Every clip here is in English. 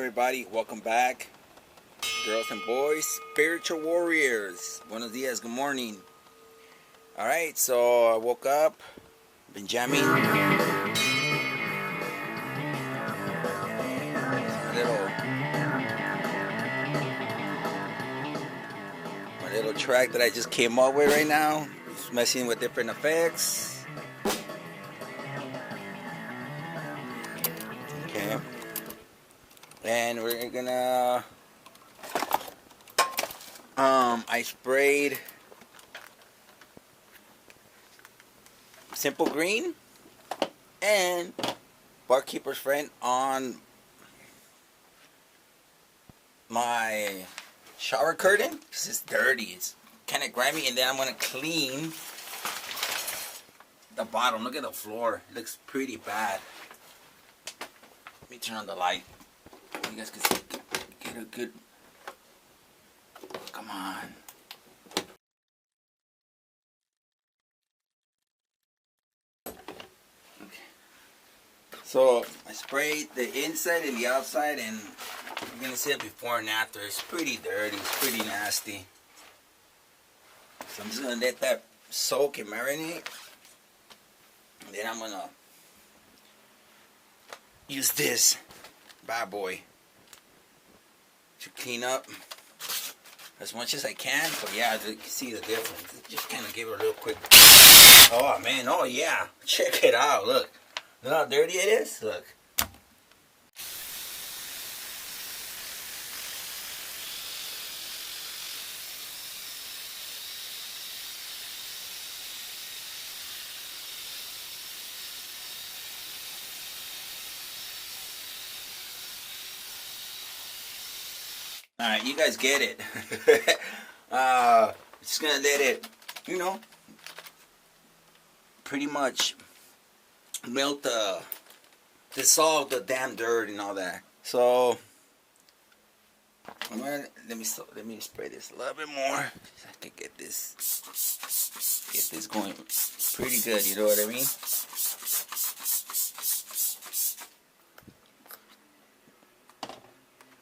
everybody? Welcome back, girls and boys, spiritual warriors. Buenos dias, good morning. Alright, so I woke up, been jamming. My little track that I just came up with right now. Just messing with different effects. Okay. And we're gonna I sprayed Simple Green and Barkeeper's Friend on my shower curtain because it's dirty, it's kind of grimy, and then I'm gonna clean the bottom. Look at the floor, it looks pretty bad. Let me turn on the light. You guys can see, get a good. Come on. Okay. So I sprayed the inside and the outside, and you're gonna see it before and after. It's pretty dirty. It's pretty nasty. So I'm just gonna let that soak and marinate, and then I'm gonna use this bad boy to clean up as much as I can. But yeah, you can see the difference. Just kind of give it a real quick. Oh man, oh yeah, check it out. Look how dirty it is. Look. Alright, you guys get it. Just gonna let it, pretty much melt dissolve the damn dirt and all that. So I'm gonna let me spray this a little bit more so I can get this going pretty good, you know what I mean?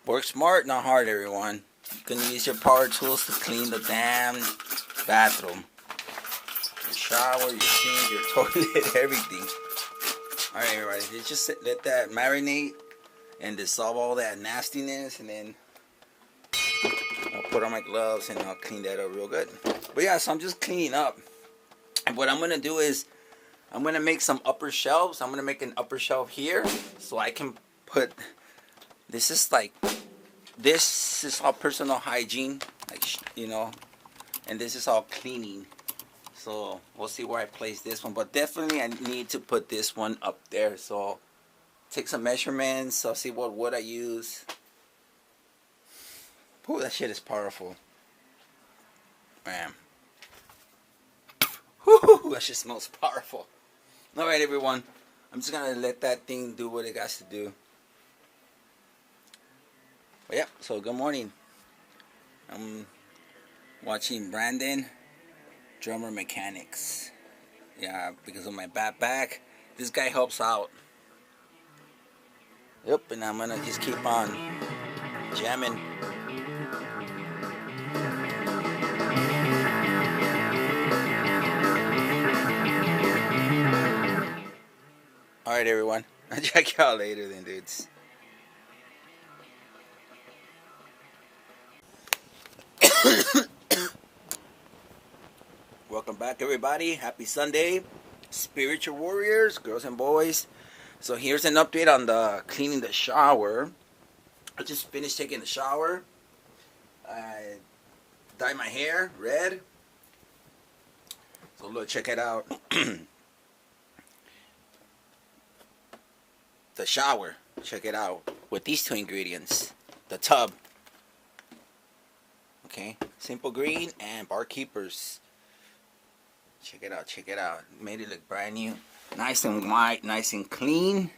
Work smart, not hard, everyone. You're gonna use your power tools to clean the damn bathroom. Your shower, your sink, your toilet, everything. Alright, everybody, just let that marinate and dissolve all that nastiness, and then I'll put on my gloves and I'll clean that up real good. But yeah, so I'm just cleaning up. And what I'm gonna do is I'm gonna make some upper shelves. I'm gonna make an upper shelf here so I can put. This is all personal hygiene, and this is all cleaning. So we'll see where I place this one, but definitely I need to put this one up there. So take some measurements. I'll see what wood I use. Ooh, that shit is powerful, man. Whoo, that shit smells powerful. All right, everyone, I'm just gonna let that thing do what it got to do. But yeah, so good morning. I'm watching Brandon, Drummer Mechanics. Yeah, because of my bad back, this guy helps out. Yep, and I'm gonna just keep on jamming. Alright, everyone. I'll check you out later then, dudes. Welcome back, everybody. Happy Sunday, spiritual warriors, girls and boys. So here's an update on the cleaning the shower. I just finished taking the shower. I dyed my hair red. So look, check it out. The shower, check it out, with these two ingredients. The tub. Okay, Simple Green and Barkeepers. Check it out, check it out. Made it look brand new. Nice and white, nice and clean.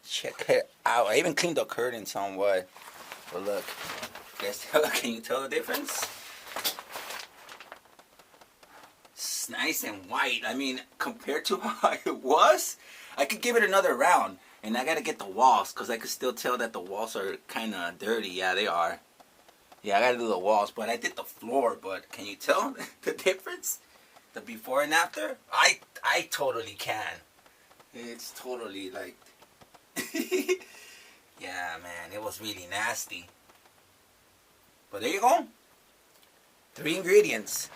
Check it out. I even cleaned the curtain somewhat. But look, can you tell the difference? It's nice and white. I mean, compared to how it was, I could give it another round And I gotta get the walls, because I can still tell that the walls are kind of dirty. Yeah, they are. Yeah, I gotta do the walls, but I did the floor. But can you tell the difference? The before and after? I totally can. It's totally like... Yeah, man, it was really nasty. But there you go. 3 ingredients.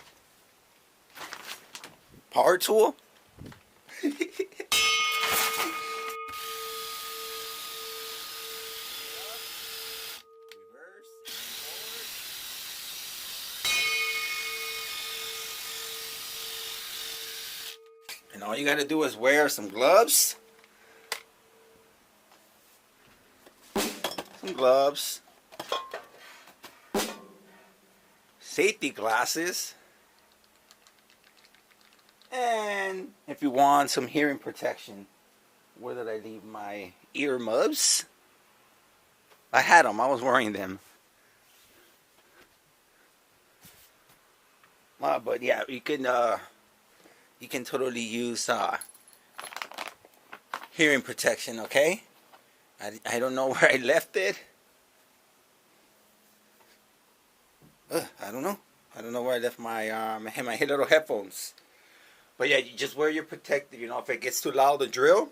Power tool. And all you gotta do is wear some gloves. Some gloves. Safety glasses. And if you want some hearing protection, where did I leave my earmuffs? I had them. I was wearing them. But yeah, you can totally use hearing protection. Okay. I don't know where I left it. I don't know. I don't know where I left my my little headphones. But yeah, you just wear your protective. You know, if it gets too loud, the drill,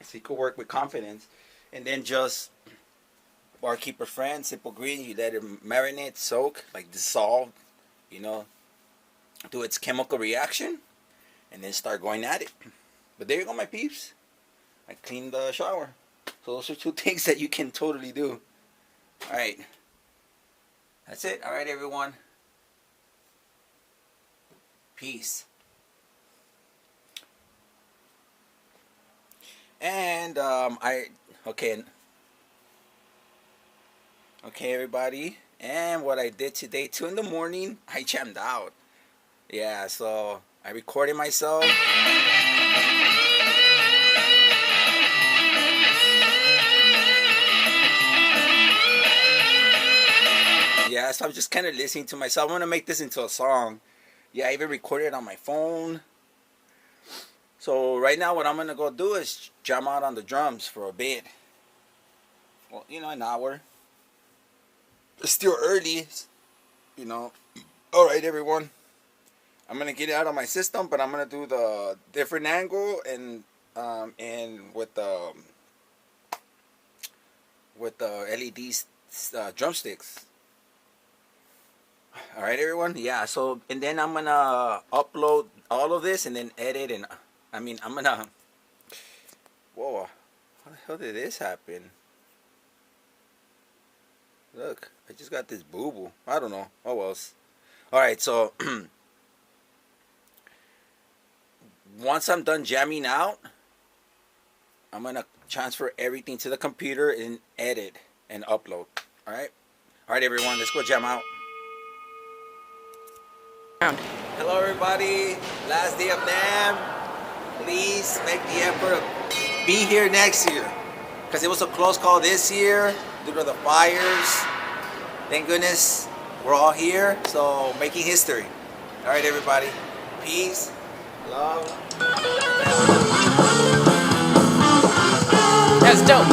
so you can work with confidence. And then just Barkeeper Friend, simple green. You let it marinate, soak, like dissolve. You know, do its chemical reaction, and then start going at it. But there you go, my peeps. I cleaned the shower. So those are 2 things that you can totally do. Alright. That's it. Alright, everyone. Peace. And, okay, everybody. And what I did today, 2 in the morning, I jammed out. Yeah, so I recorded myself. Yeah, so I'm just kind of listening to myself. I want to make this into a song. Yeah, I even recorded it on my phone. So right now what I'm going to go do is jam out on the drums for a bit. Well, you know, an hour. It's still early, you know. Alright, everyone. I'm going to get it out of my system, but I'm going to do the different angle and with the LED drumsticks. Alright, everyone. Yeah, so, and then I'm going to upload all of this and then edit and, I'm going to, whoa, how the hell did this happen? Look, I just got this boo-boo. I don't know. Oh, well. Alright, so, once I'm done jamming out, I'm going to transfer everything to the computer and edit and upload. Alright? Alright, everyone, let's go jam out. Hello, everybody. Last day of NAMM. Please make the effort to be here next year. Because it was a close call this year due to the fires. Thank goodness we're all here. So, making history. Alright, everybody. Peace. Love. That's dope.